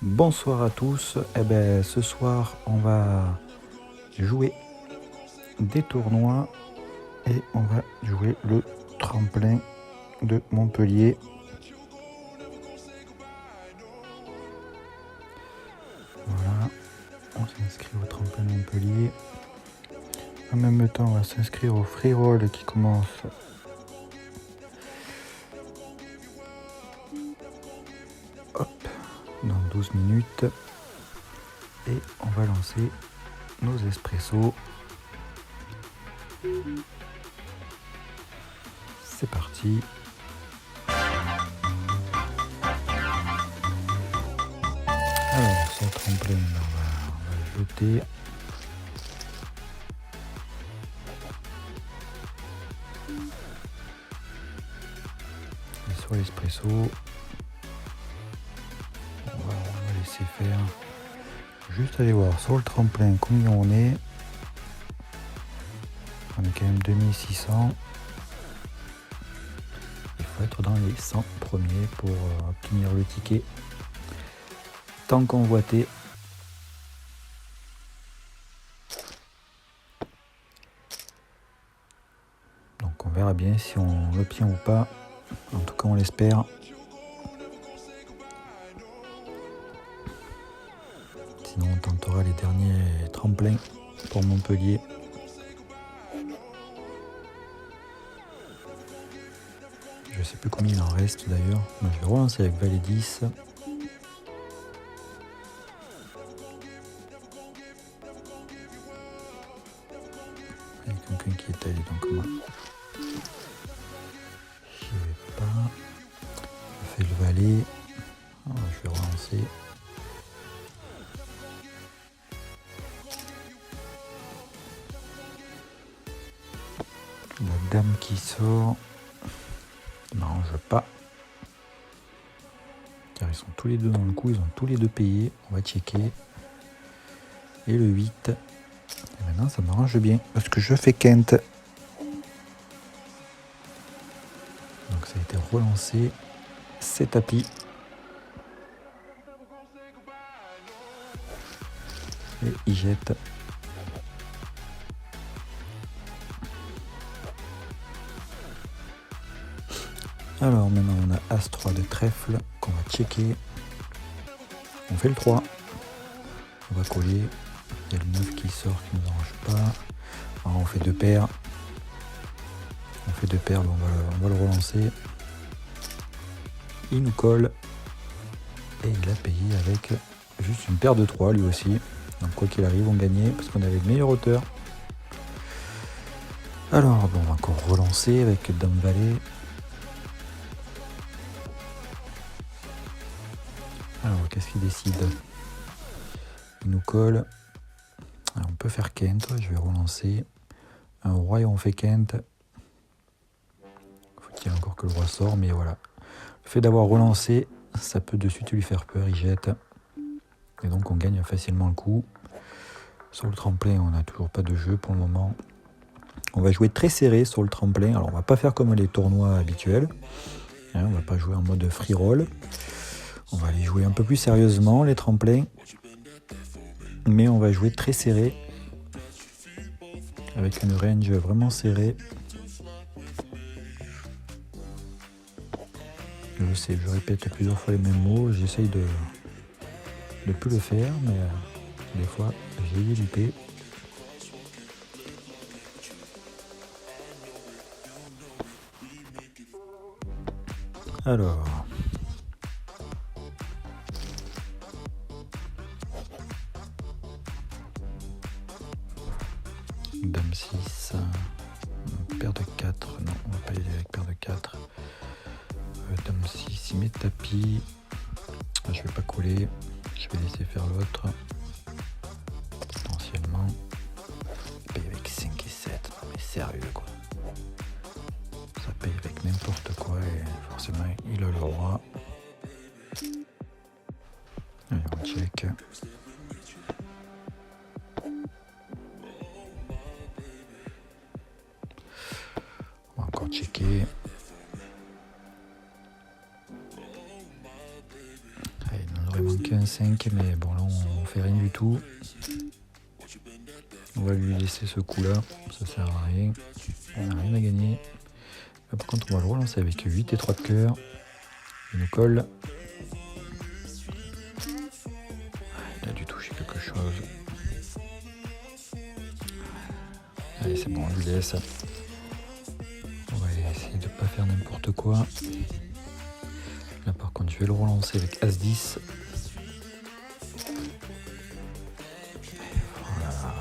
Bonsoir à tous. Ce soir, on va jouer des tournois et on va jouer le tremplin de Montpellier. Voilà, on s'inscrit au tremplin de Montpellier. En même temps, on va s'inscrire au free roll qui commence dans 12 minutes. Et on va lancer nos espressos. C'est parti. Alors, sur le tremplin, on va jeter. Et sur l'espresso, on va laisser faire. Juste aller voir sur le tremplin combien on est. On est quand même 2600. Il faut être dans les 100 premiers pour obtenir le ticket tant convoité. Donc on verra bien si on l'obtient ou pas. En tout cas on l'espère. Sinon on tentera les derniers tremplins pour Montpellier. Je sais plus combien il en reste d'ailleurs. Moi, je vais relancer avec Valet 10. Il y a quelqu'un qui est allé, donc moi j'y vais pas. Je fais le Valet. Alors, je vais relancer. La dame qui sort n'arrange pas. Car ils sont tous les deux dans le coup, ils ont tous les deux payé. On va checker. Et le 8. Et maintenant ça m'arrange bien parce que je fais quinte. Donc ça a été relancé. C'est tapis. Et il jette. Alors maintenant on a As-3 de trèfle qu'on va checker. On fait le 3. On va coller. Il y a le 9 qui sort qui ne nous arrange pas. Alors on fait deux paires. On fait deux paires, on va le relancer. Il nous colle. Et il a payé avec juste une paire de 3 lui aussi. Donc quoi qu'il arrive on gagnait parce qu'on avait le meilleur hauteur. Alors bon, on va encore relancer avec Dame Valet. Alors qu'est-ce qu'il décide? Il nous colle. Alors, on peut faire quinte, je vais relancer. Un roi et on fait quinte. Faut-il encore que le roi sort, mais voilà. Le fait d'avoir relancé, ça peut de suite lui faire peur, il jette. Et donc on gagne facilement le coup. Sur le tremplin, on n'a toujours pas de jeu pour le moment. On va jouer très serré sur le tremplin. Alors on va pas faire comme les tournois habituels. On va pas jouer en mode free roll. On va aller jouer un peu plus sérieusement les tremplins. Mais on va jouer très serré. Avec une range vraiment serrée. Je sais, je répète plusieurs fois les mêmes mots. J'essaye de plus le faire, mais des fois j'ai loupé. Alors. Dame 6. Paire de 4. Non, on va pas y aller avec paire de 4. Dame 6, il met tapis. Je vais pas coller. Je vais laisser faire l'autre. Potentiellement. Il paye avec 5 et 7. Non mais sérieux quoi. Ça paye avec n'importe quoi et forcément il a le roi. Allez, on check. On va encore checker. Allez, il nous aurait manqué un 5, mais bon là on fait rien du tout. On va lui laisser ce coup là, ça sert à rien. On n'a rien à gagner. Là, par contre on va le relancer avec 8 et 3 de cœur. Il nous colle. Il a dû toucher quelque chose. Allez c'est bon, on lui laisse. On va essayer de ne pas faire n'importe quoi. Là par contre je vais le relancer avec As-10. Voilà.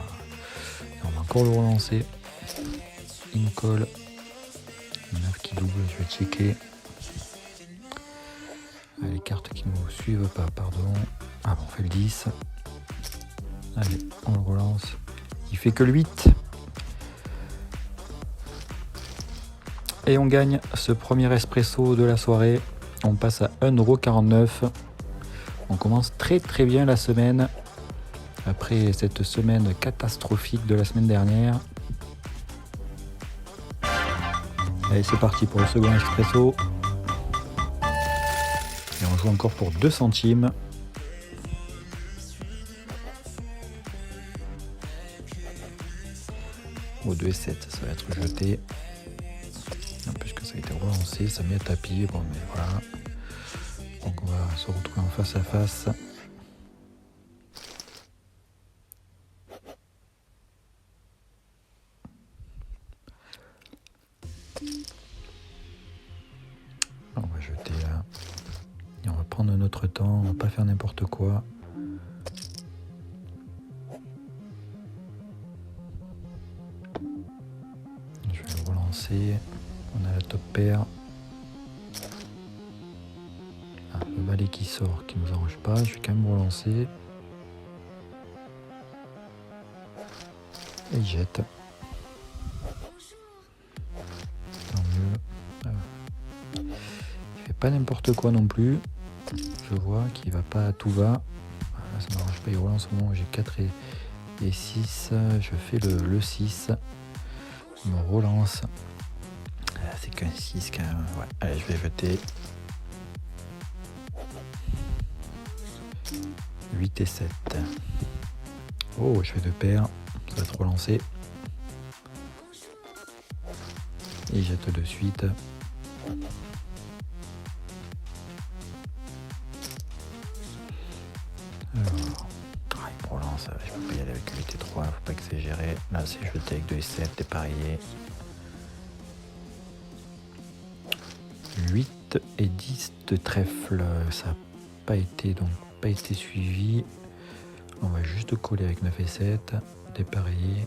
Et on va encore le relancer. Il me colle. 9 qui double, je vais checker. Les cartes qui ne nous suivent pas, pardon. Ah bon, on fait le 10. Allez, on le relance. Il fait que le 8. Et on gagne ce premier espresso de la soirée. On passe à 1,49 €. On commence très très bien la semaine. Après cette semaine catastrophique de la semaine dernière. Allez, c'est parti pour le second espresso. Et on joue encore pour 2 centimes. Au 2 et 7, ça va être jeté. Puisque ça a été relancé, ça met à tapis. Bon, mais voilà. Donc on va se retrouver en face à face. On va jeter là. Et on va prendre notre temps, on va pas faire n'importe quoi. Je vais le relancer. On a la top paire. Ah, le valet qui sort, qui nous arrange pas. Je vais quand même relancer. Et il jette. Tant mieux. Il fait pas n'importe quoi non plus. Je vois qu'il va pas à tout va. Là, ça m'arrange pas, il relance au moment où j'ai 4 et 6. Je fais le 6. Il me relance. C'est qu'un 6 quand même. Ouais. Allez, je vais jeter. 8 et 7. Oh, je fais 2 paires. Ça va être relancé. Et il jette de suite. Alors, il me relance. Je peux pas y aller avec 8 et 3. Faut pas exagérer. Là, c'est jeté avec 2 et 7. Dépareillé. 8 et 10 de trèfle. Ça n'a pas été suivi. On va juste coller avec 9 et 7. Dépareillé.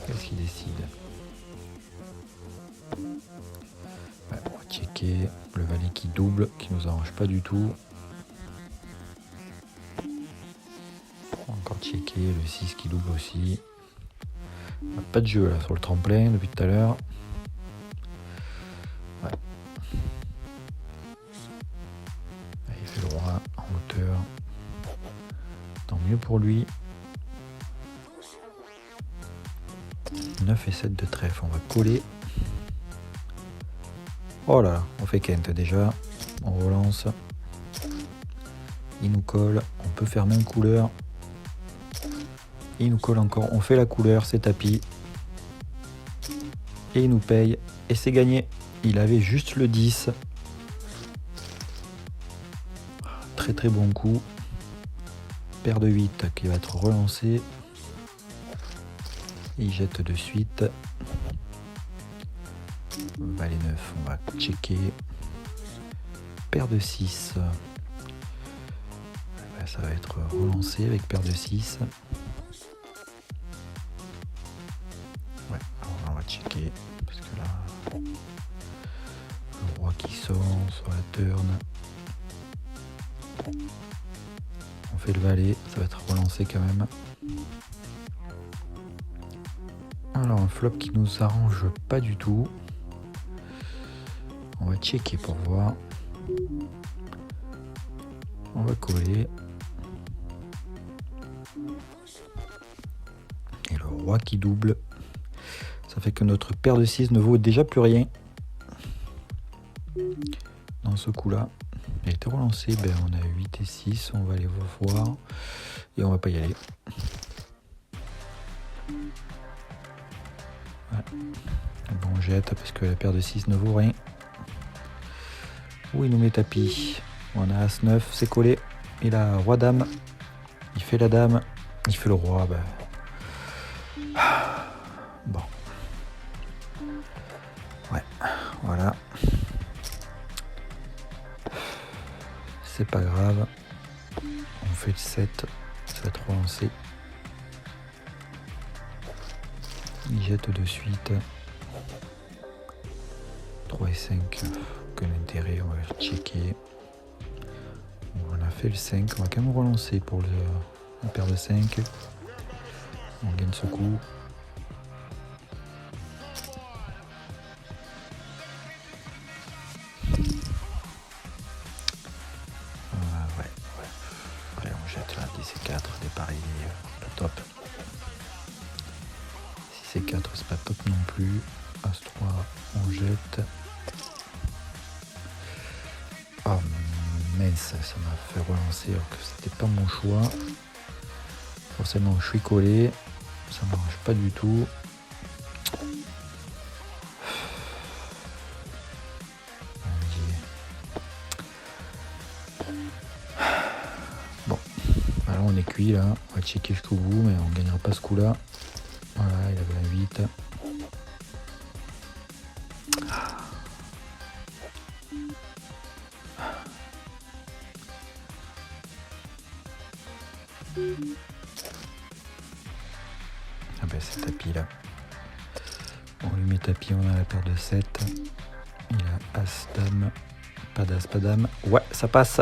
Qu'est-ce qu'il décide? Ouais, on va checker. Le valet qui double, qui nous arrange pas du tout. On va encore checker. Le 6 qui double aussi. Pas de jeu là sur le tremplin depuis tout à l'heure. Ouais. Il fait le roi en hauteur. Tant mieux pour lui. 9 et 7 de trèfle, on va coller. Oh là, on fait quinte déjà. On relance. Il nous colle. On peut faire même couleur. Il nous colle encore. On fait la couleur, c'est tapis. Et il nous paye. Et c'est gagné. Il avait juste le 10. Très très bon coup. Paire de 8 qui va être relancé. Il jette de suite. Valet 9, on va checker. Paire de 6. Ça va être relancé avec paire de 6. Ouais, alors là, on va checker. Parce que là, le roi qui sort sur la turn. On fait le valet, ça va être relancé quand même. Alors un flop qui nous arrange pas du tout. On va checker pour voir. On va coller. Et le roi qui double. Ça fait que notre paire de 6 ne vaut déjà plus rien. Dans ce coup-là. Il a été relancé, ben, on a 8 et 6, on va aller voir. Et on va pas y aller. Ouais. Bon, on jette parce que la paire de 6 ne vaut rien. Où il nous met tapis? On a As-9, c'est collé. Il a Roi-Dame. Il fait la Dame. Il fait le Roi. Ben... Bon. Ouais, voilà. C'est pas grave. On fait le 7. Ça va être relancé. Il jette de suite. 3 et 5. Que l'intérêt, on va le checker. On a fait le 5. On va quand même relancer pour la paire de 5. On gagne ce coup. Ouais. Allez, on jette là. 10 et 4. Dépareillé. Pas top. 6 et 4, c'est pas top non plus. As-3, on jette. Oh mince, ça m'a fait relancer alors que c'était pas mon choix. Forcément, je suis collé. Ça m'arrange pas du tout. Bon, alors on est cuit là. On va checker jusqu'au bout, mais on gagnera pas ce coup là. Voilà, il avait un 8. Ah ben c'est tapis là. On lui met tapis, on a la paire de 7. Il a As, Dame. Pas d'As, pas Dame. Ouais, ça passe.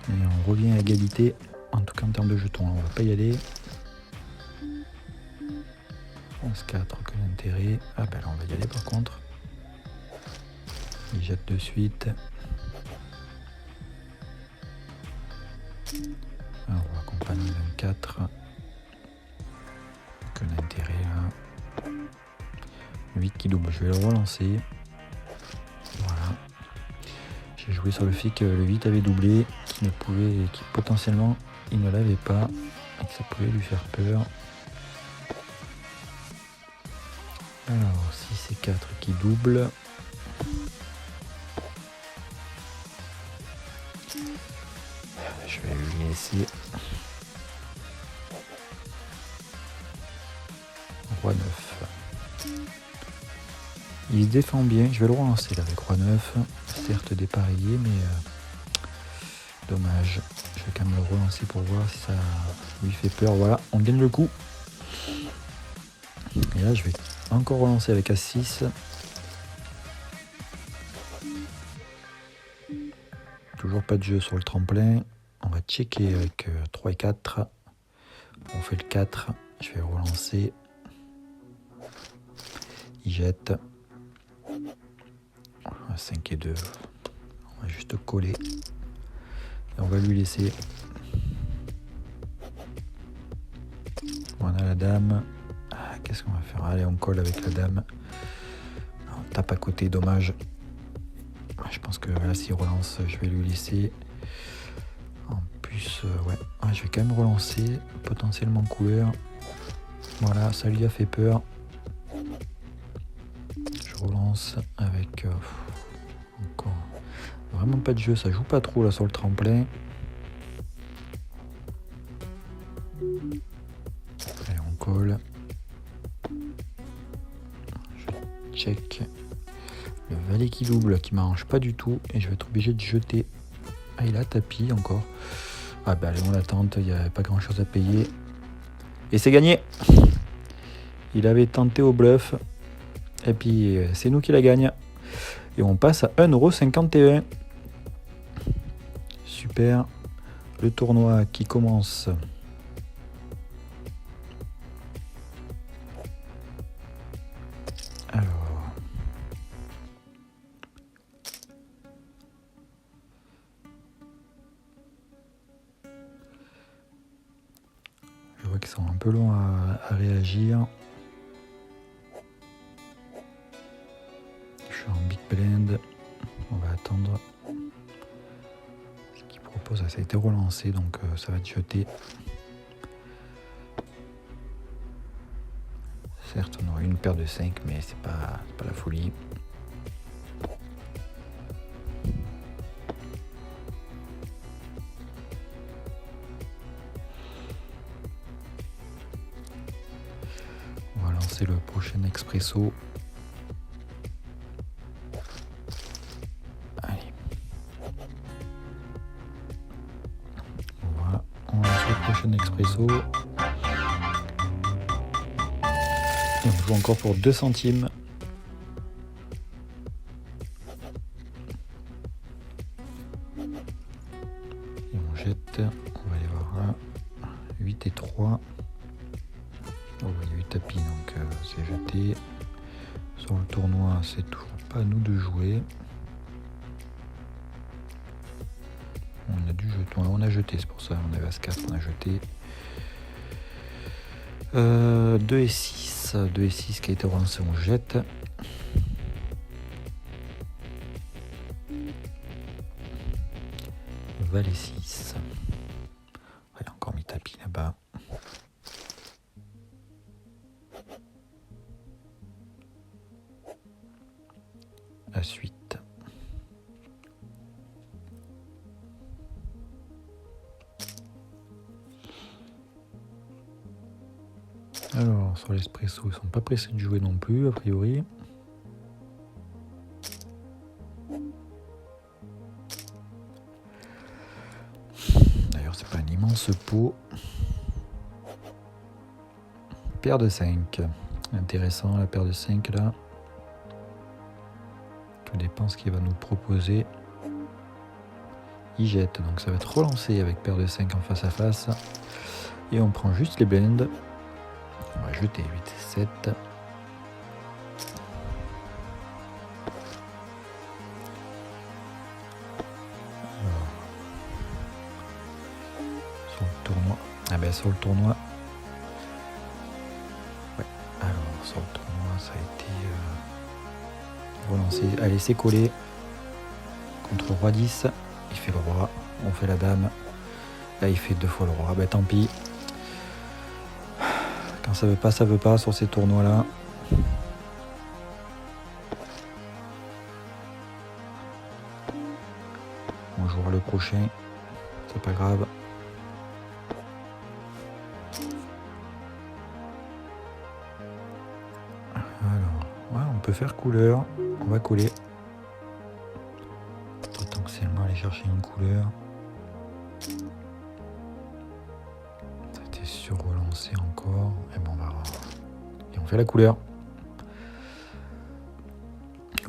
Et on revient à égalité. En tout cas en termes de jetons, on va pas y aller. 11-4, que l'intérêt. Ah ben là on va y aller par contre. Il jette de suite. Alors on va accompagner 24. Que l'intérêt là. 8 qui double, je vais le relancer. Voilà. J'ai joué sur le fait que le 8 avait doublé, qu'il potentiellement il ne l'avait pas et que ça pouvait lui faire peur. Alors 6 et 4 qui double. Je vais lui laisser Roi 9. Il se défend bien, je vais le relancer là avec Roi 9. Certes dépareillé, mais dommage. Je vais quand même le relancer pour voir si ça lui fait peur. Voilà, on gagne le coup. Et là je vais encore relancer avec As6. Toujours pas de jeu sur le tremplin. On va checker avec 3 et 4. On fait le 4. Je vais relancer. Il jette. 5 et 2. On va juste coller. Et on va lui laisser. On a la Dame. Qu'est-ce qu'on va faire? Allez, on colle avec la Dame. On tape à côté, dommage. Je pense que là, s'il relance, je vais lui laisser. En plus, ouais, je vais quand même relancer. Potentiellement couleur. Voilà, ça lui a fait peur. Je relance avec... encore... Vraiment pas de jeu, ça joue pas trop là sur le tremplin. Allez, on colle. Je check. Le valet qui double qui m'arrange pas du tout et je vais être obligé de jeter. Ah, il a tapis encore. Ah bah allez, on l'attente, il n'y a pas grand chose à payer. Et c'est gagné. Il avait tenté au bluff. Et puis c'est nous qui la gagne. Et on passe à 1,51 €. Super. Le tournoi qui commence. Alors. Je vois qu'ils sont un peu longs à réagir. blind. On va attendre ce qu'il propose. Ça a été relancé, donc ça va être jeté. Certes, on aurait une paire de 5, mais c'est pas la folie. On va lancer le prochain expresso. Allez. Voilà, on lance le prochain expresso. Et on joue encore pour 2 centimes. Et on jette, on va aller voir là. 8 et 3. Oh, il y a eu tapis, donc c'est jeté. Sur le tournoi, c'est toujours pas à nous de jouer. On a dû jeter, on a jeté, c'est pour ça, on avait As-4, on a jeté. 2 et 6, 2 et 6 qui a été relancé, on jette. Valet 6. Il a encore mis tapis là-bas. As-8. Alors, sur l'espresso, ils sont pas pressés de jouer non plus, a priori. D'ailleurs, c'est pas un immense pot. Paire de 5. Intéressant, la paire de 5 là. Tout dépend ce qu'il va nous proposer. Il jette, donc ça va être relancé avec paire de 5 en face à face. Et on prend juste les blinds. On va jeter 8 et 7. Alors, sur le tournoi. Ah ben sur le tournoi. Ouais. Alors sur le tournoi ça a été relancé. Allez, c'est collé. Contre le roi 10. Il fait le roi. On fait la dame. Là il fait 2 fois le roi. Ben tant pis. Quand ça veut pas sur ces tournois là. On jouera le prochain, c'est pas grave. Alors, ouais, on peut faire couleur, on va coller. Potentiellement aller chercher une couleur. Ça a été sur-relancé encore. Et bon, et on fait la couleur.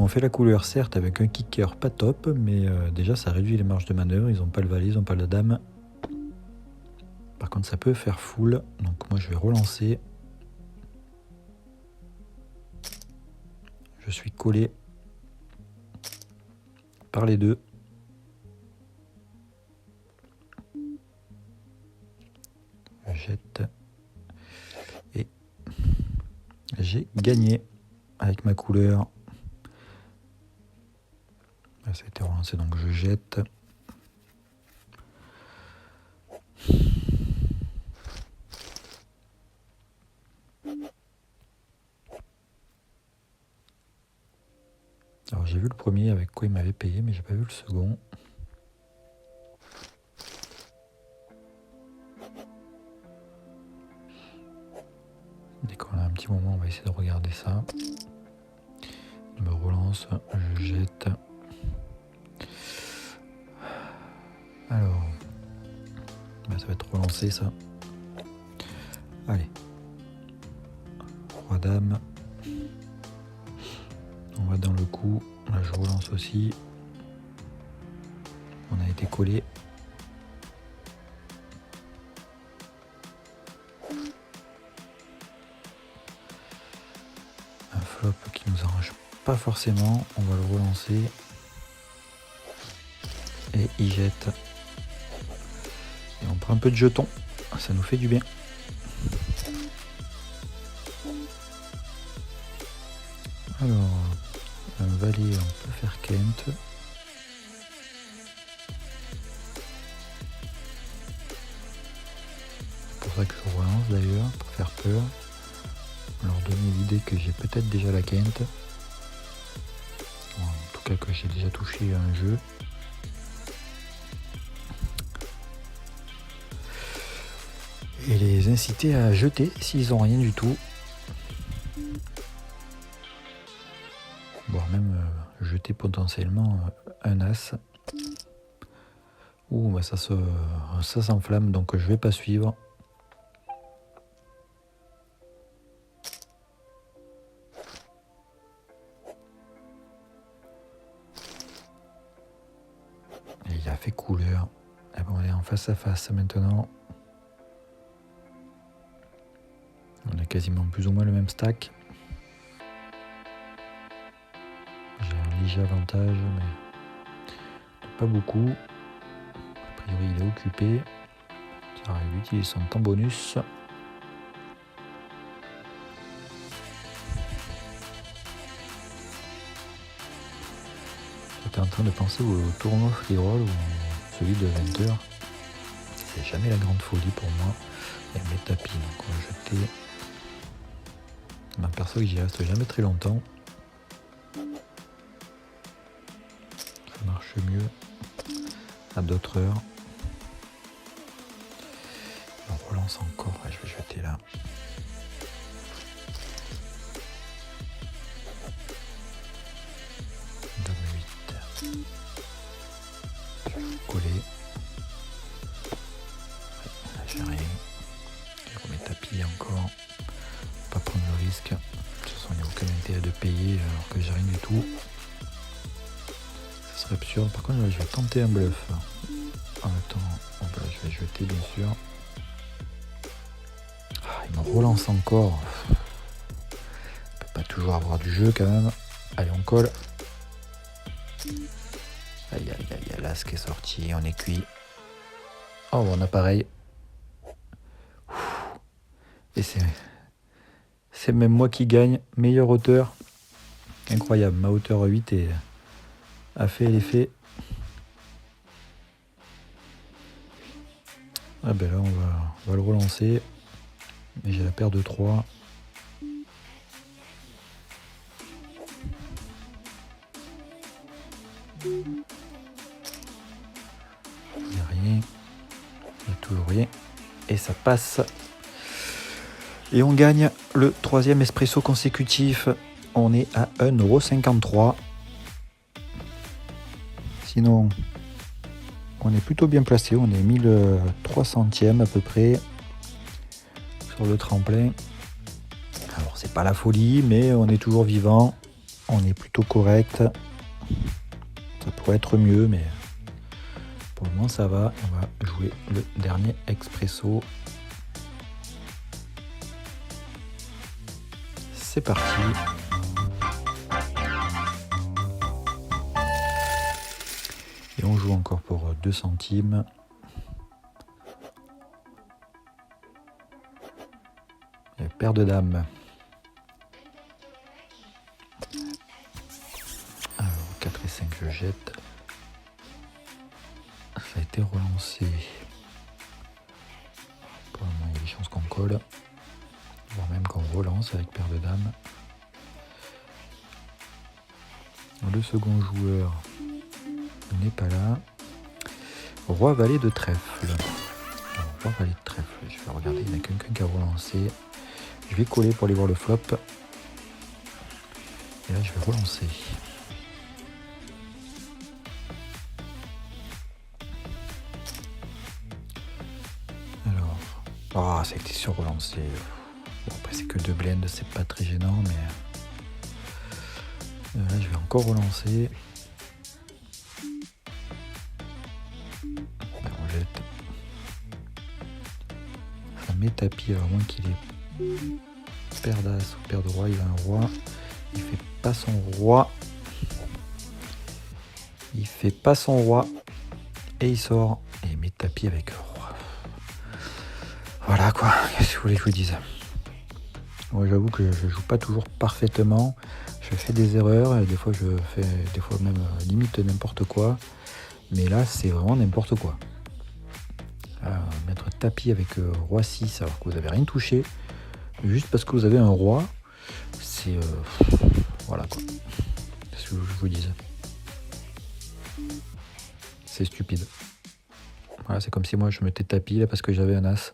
On fait la couleur certes avec un kicker pas top, mais déjà ça réduit les marges de manœuvre. Ils n'ont pas le valet, ils n'ont pas la dame. Par contre ça peut faire full, donc moi je vais relancer. Je suis collé par les deux. Je jette et j'ai gagné avec ma couleur. Ça a été relancé, donc je jette. Alors j'ai vu le premier avec quoi il m'avait payé, mais j'ai pas vu le second. Dès qu'on a un petit moment, on va essayer de regarder ça. Je me relance, je jette. Alors, ça va être relancé ça. Allez. Roi dame. On va dans le coup. Là je relance aussi. On a été collé. Un flop qui nous arrange pas forcément. On va le relancer. Et il jette. Et on prend un peu de jetons. Ça nous fait du bien. Alors, un valet, on peut faire Kent. C'est pour ça que je relance d'ailleurs, pour faire peur. Leur donner l'idée que j'ai peut-être déjà la Kent. En tout cas que j'ai déjà touché un jeu. Et les inciter à jeter s'ils n'ont rien du tout. Voire même jeter potentiellement un as. Ouh, bah ça s'enflamme, donc je vais pas suivre. Et il a fait couleur. Et bon, on est en face à face maintenant. On a quasiment plus ou moins le même stack. J'ai un léger avantage, mais pas beaucoup. A priori, il est occupé. Il utilise son temps bonus. J'étais en train de penser au tournoi free roll ou celui de 20h. C'est jamais la grande folie pour moi. Avec mes tapis, donc on va jeter. Je m'aperçois que j'y reste jamais très longtemps. Ça marche mieux à d'autres heures. On relance encore, ouais, je vais jeter là. Dame 8. Je vais coller. Là j'ai rien. Je remets tapis encore. Pas prendre le risque. De toute façon il n'y a aucun intérêt de payer alors que j'ai rien du tout. Ça serait absurde. Par contre je vais tenter un bluff. En attendant, je vais jeter bien sûr. Il me relance encore. On peut pas toujours avoir du jeu quand même. Allez, on colle. Aïe, aïe, aïe, là, ce qui est sorti, on est cuit. Oh, on a pareil. Et c'est même moi qui gagne. Meilleure hauteur. Incroyable, ma hauteur 8 a fait l'effet. Ah ben là, on va le relancer. Mais j'ai la paire de 3. Il n'y a rien. Il n'y a toujours rien. Et ça passe. Et on gagne le 3e espresso consécutif. On est à 1,53 €. Sinon, on est plutôt bien placé. On est 1300e à peu près sur le tremplin. Alors, c'est pas la folie, mais on est toujours vivant. On est plutôt correct. Ça pourrait être mieux, mais pour le moment, ça va. On va jouer le dernier expresso. C'est parti. Et on joue encore pour 2 centimes. Et paire de dames. Alors 4 et 5 je jette. Ça a été relancé. Pour le moment il y a des chances qu'on colle. Voire même qu'on relance avec paire de dames. Le second joueur n'est pas là. Roi valet de trèfle. Alors, roi valet de trèfle. Je vais regarder, il y en a quelqu'un qui a relancé. Je vais coller pour aller voir le flop. Et là je vais relancer. Alors. Ah, ça a été sur-relancé. Bon, après c'est que 2 blends, c'est pas très gênant, mais là je vais encore relancer. On jette. Ça met tapis, alors moins qu'il ait paire d'as ou paire de roi, il a un roi. Il fait pas son roi. Il fait pas son roi. Et il sort. Et il met tapis avec roi. Voilà quoi, qu'est-ce que vous voulez que je vous dise? Moi j'avoue que je joue pas toujours parfaitement. je fais des erreurs, et des fois je fais des fois même limite n'importe quoi. Mais là, c'est vraiment n'importe quoi. Mettre tapis avec roi 6 alors que vous n'avez rien touché, juste parce que vous avez un roi, c'est... voilà quoi. C'est ce que je vous dise. C'est stupide. Voilà, c'est comme si moi je mettais tapis là parce que j'avais un as.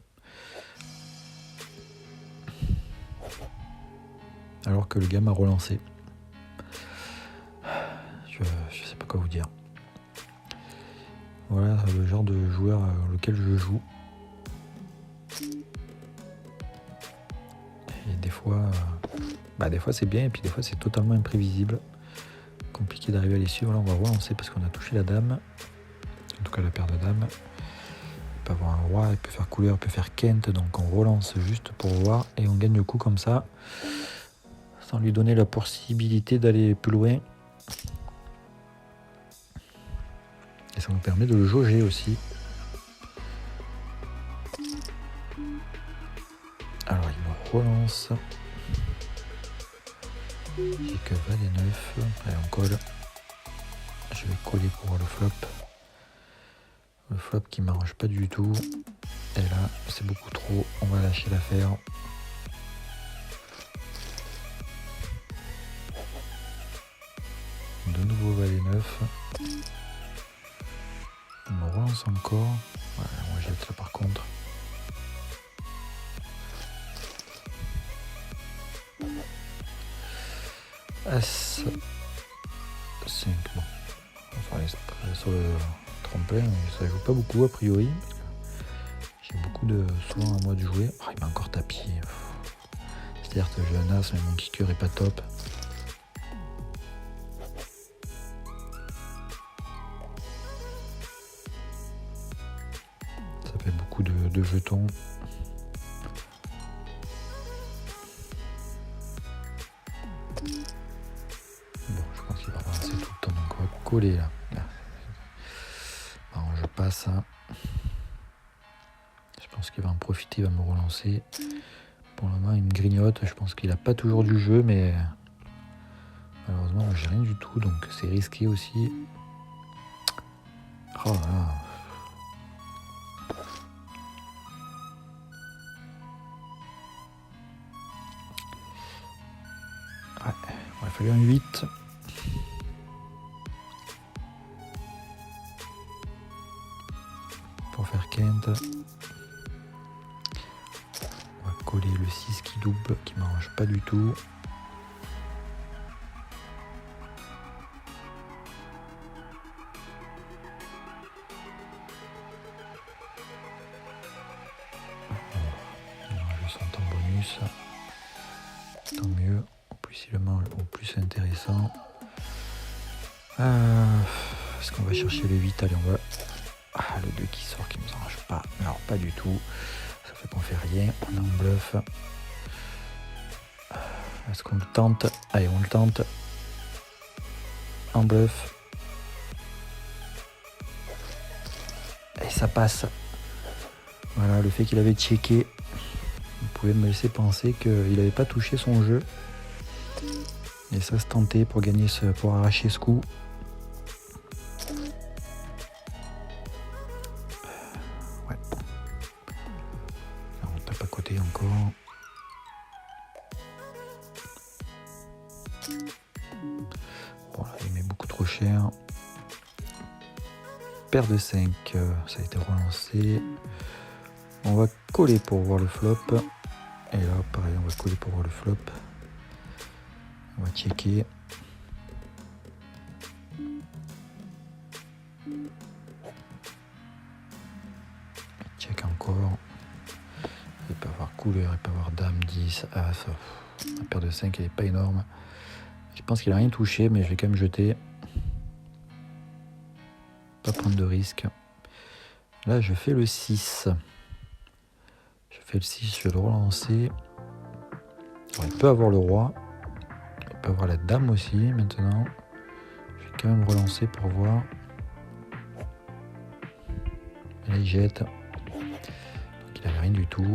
Alors que le gars m'a relancé. Je sais pas quoi vous dire. Voilà le genre de joueur auquel je joue. Et des fois c'est bien et puis des fois c'est totalement imprévisible. Compliqué d'arriver à les suivre. Là on va relancer parce qu'on a touché la dame. En tout cas la paire de dames. Il peut avoir un roi, il peut faire couleur, il peut faire Kent. Donc on relance juste pour voir et on gagne le coup comme ça. Sans lui donner la possibilité d'aller plus loin. Et ça nous permet de le jauger aussi. Alors il me relance. J'ai que valet 9. Allez on colle. Je vais coller pour voir le flop. Le flop qui m'arrange pas du tout. Et là c'est beaucoup trop. On va lâcher l'affaire. De nouveau valet 9. Il me relance encore. Ouais, on jette là par contre. As 5. Bon. On va aller sur le tremplin. Ça joue pas beaucoup a priori. J'ai beaucoup de soin à moi de jouer. Oh, il m'a encore tapis. C'est-à-dire que j'ai un as mais mon kicker est pas top. Ça fait beaucoup de jetons. Bon, je pense qu'il va relancer tout le temps, donc on va coller là. Alors, je passe. Je pense qu'il va en profiter, il va me relancer. Pour le moment, il me grignote. Je pense qu'il n'a pas toujours du jeu, mais malheureusement, j'ai rien du tout, donc c'est risqué aussi. Oh là là. Ouais, il a fallu un 8. Pour faire Kent. On va coller le 6 qui double, qui m'arrange pas du tout. Je sens en bonus. Tant mieux. Au plus il ment, au plus c'est intéressant. Est-ce qu'on va chercher le 8? Allez, on va... Ah, le 2 qui sort, qui nous arrange pas. Alors, pas du tout. Ça fait qu'on fait rien. On est en bluff. Est-ce qu'on le tente? Allez, on le tente. En bluff. Et ça passe. Voilà, le fait qu'il avait checké, vous pouvez me laisser penser qu'il n'avait pas touché son jeu. Et ça se tentait pour gagner pour arracher ce coup. Ouais. Alors, on tape à côté encore. Bon, là, il met beaucoup trop cher. Paire de 5, ça a été relancé. On va coller pour voir le flop. Et là, pareil, on va coller pour voir le flop. On va checker. Check encore. Il peut avoir couleur, il peut avoir dame, 10, as. La paire de 5, elle n'est pas énorme. Je pense qu'il n'a rien touché, mais je vais quand même jeter. Pas prendre de risque. Là, je fais le 6. Je fais le 6, je vais le relancer. Alors, il peut avoir le roi. Il peut avoir la dame aussi, maintenant. Je vais quand même relancer pour voir. Et là, il jette. Donc, il n'avait rien du tout.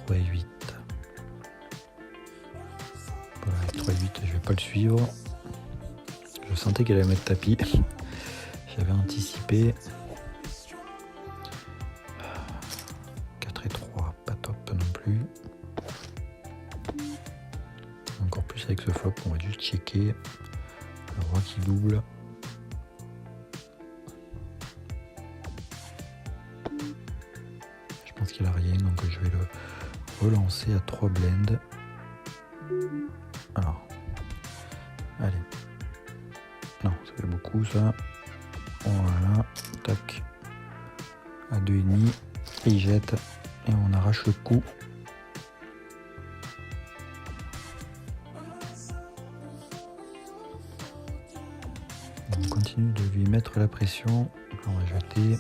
3 et 8. Voilà, avec 3 et 8, je vais pas le suivre. Je sentais qu'elle allait mettre tapis. J'avais anticipé. 4 et 3, pas top non plus. Encore plus avec ce flop, on va juste checker. Le roi qui double. Je pense qu'il a rien, donc je vais le relancer à 3 blends. Alors, allez. Non, ça fait beaucoup ça. Voilà, tac. À 2,5. Et il jette. Et on arrache le coup. On continue de lui mettre la pression. On va jeter.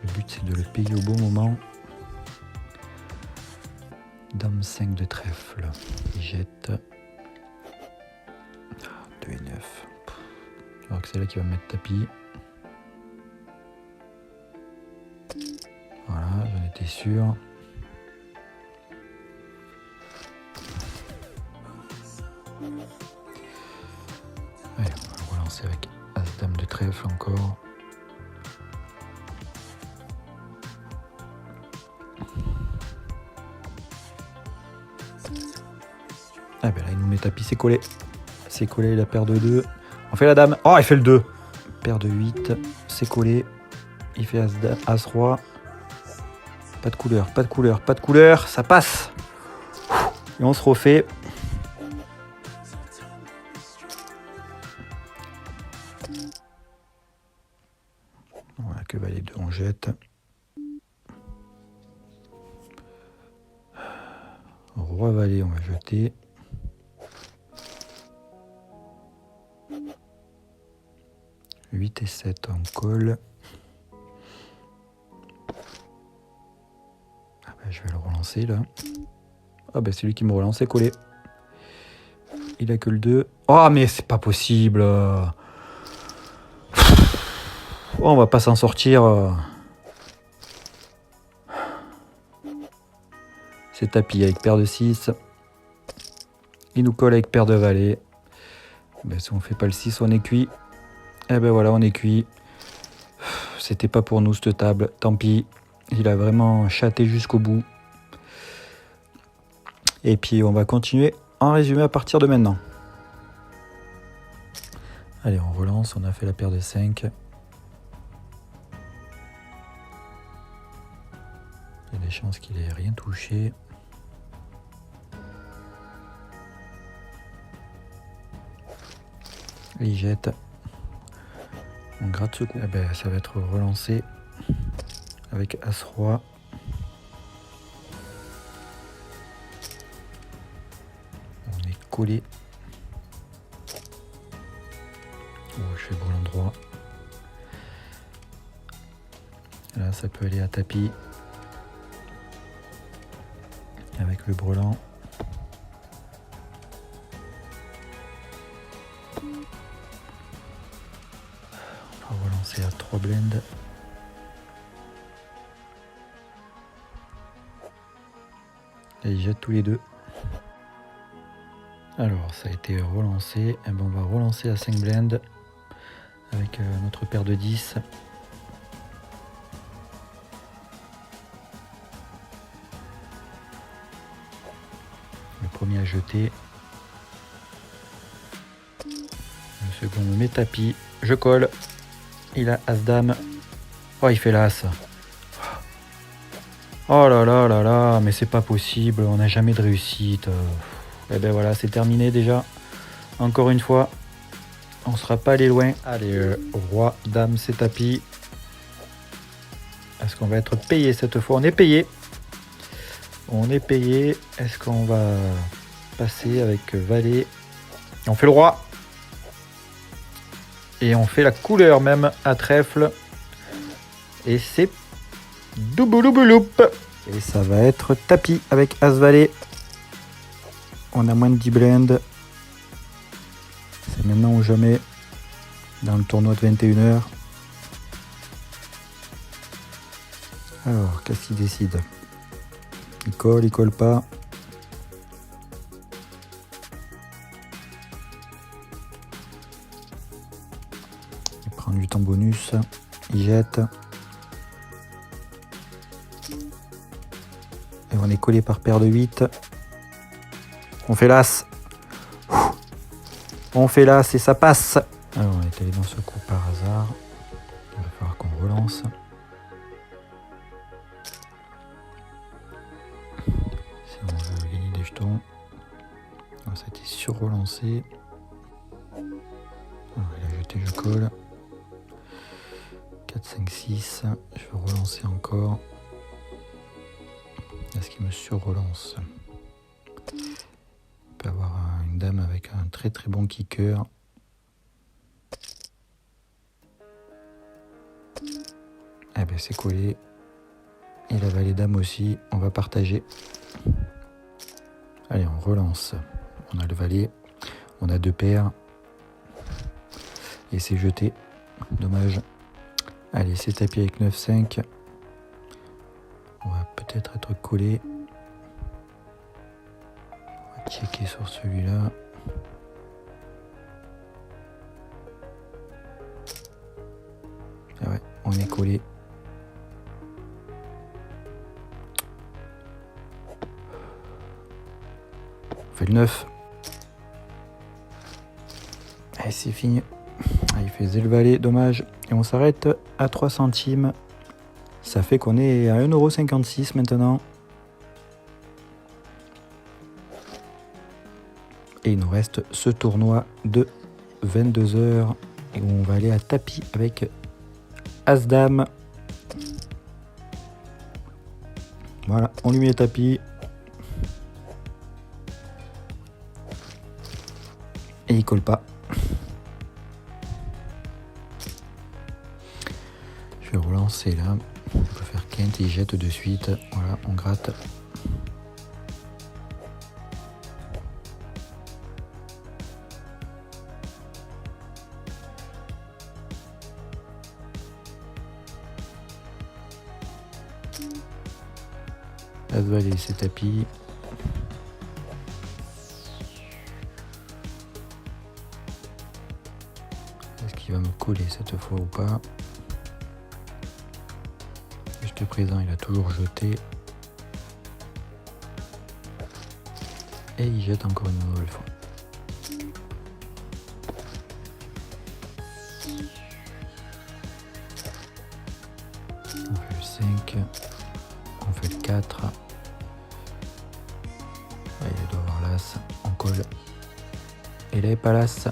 Le but c'est de le payer au bon moment. Dame 5 de trèfle. Il jette. 2 et 9. Alors que c'est là qu'il va mettre tapis. Voilà, j'en étais sûr. Allez, on va relancer avec As-Dame de trèfle encore. Ah ben là il nous met tapis, c'est collé. C'est collé, la paire de 2. On fait la dame. Oh, il fait le 2. Paire de 8, c'est collé. Il fait As-Roi. Pas de couleur, pas de couleur, pas de couleur. Ça passe. Et on se refait. Voilà que valet 2, on jette. Roi valet, on va jeter. « 8 et 7 en colle. » Ah ben, je vais le relancer là. Ah ben c'est lui qui me relance, c'est collé. Il a que le 2. Oh mais c'est pas possible. Oh, on va pas s'en sortir. C'est tapis avec paire de 6. Il nous colle avec paire de valet. Ben, si on fait pas le 6, on est cuit. Et ben voilà, on est cuit. C'était pas pour nous cette table, tant pis. Il a vraiment chaté jusqu'au bout. Et puis on va continuer en résumé à partir de maintenant. Allez, on relance, on a fait la paire de 5. Il y a des chances qu'il ait rien touché. Et il jette. On gratte ce coup. Eh ben, ça va être relancé avec As-Roi. On est collé. Oh, je fais brelan droit. Là, ça peut aller à tapis. Avec le brelan. On va relancer à 3 blends. Et ils jettent tous les deux. Alors, ça a été relancé. Et ben, on va relancer à 5 blends avec notre paire de 10. Le premier à jeter. Le second me met tapis. Je colle. Il a As-Dame. Oh, il fait l'As. Oh là là là là, mais c'est pas possible. On n'a jamais de réussite. Et ben voilà, c'est terminé déjà. Encore une fois. On sera pas allé loin. Allez, Roi, Dame, c'est tapis. Est-ce qu'on va être payé cette fois? On est payé. On est payé. Est-ce qu'on va passer avec Valet? On fait le Roi. Et on fait la couleur même à trèfle. Et c'est doubouloup. Et ça va être tapis avec As-Valet. On a moins de 10 blends. C'est maintenant ou jamais dans le tournoi de 21h. Alors, qu'est-ce qu'il décide? Il colle pas. Il prend du temps bonus. Il jette. Et on est collé par paire de 8. On fait l'as. On fait l'as et ça passe. Alors, on est allé dans ce coup par hasard. Il va falloir qu'on relance. Si on veut gagner des jetons. Alors, ça a été sur-relancé. Alors, il a jeté, je colle. 4, 5, 6. Je vais relancer encore. Est-ce qu'il me sur-relance? On peut avoir une dame avec un très très bon kicker. Eh ben c'est collé. Et la valet dame aussi. On va partager. Allez, on relance. On a le valet. On a 2 paires. Et c'est jeté. Dommage. Allez, c'est tapis avec 9-5. On va peut-être être collé. On va checker sur celui-là. Ah ouais, on est collé. On fait le 9. Allez, c'est fini. Il fait le valet, dommage. Et on s'arrête à 3 centimes. Ça fait qu'on est à 1,56 € maintenant. Et il nous reste ce tournoi de 22 heures. Et où on va aller à tapis avec As-Dame. Voilà, on lui met le tapis. Et il colle pas. Je vais relancer là. On peut faire quinte et il jette de suite. Voilà, on gratte. As-Valet, c'est tapis. Est-ce qu'il va me coller cette fois ou pas? Jusqu'à présent, il a toujours jeté. Et il jette encore une nouvelle fois. On fait le 5. On fait le 4. Là, il doit avoir l'as. On colle. Et là, il n'est pas l'as.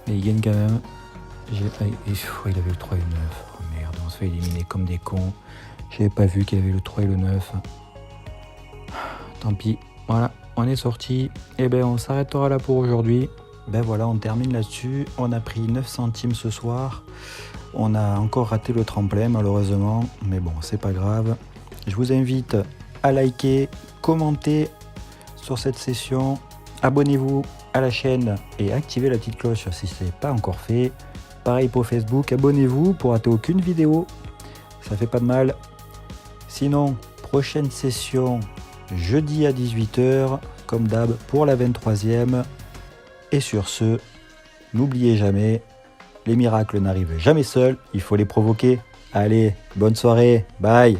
Mais il gagne quand même. Il avait le 3 et le 9. Oh merde, on se fait éliminer comme des cons. J'avais pas vu qu'il avait le 3 et le 9. Tant pis. Voilà, on est sorti. Et ben on s'arrêtera là pour aujourd'hui. Ben voilà, on termine là-dessus. On a pris 9 centimes ce soir. On a encore raté le tremplin malheureusement. Mais bon, c'est pas grave. Je vous invite à liker, commenter sur cette session. Abonnez-vous à la chaîne et activez la petite cloche si ce n'est pas encore fait. Pareil pour Facebook, abonnez-vous pour rater aucune vidéo. Ça fait pas de mal. Sinon, prochaine session jeudi à 18 h, comme d'hab pour la 23e. Et sur ce, n'oubliez jamais, les miracles n'arrivent jamais seuls, il faut les provoquer. Allez, bonne soirée, bye.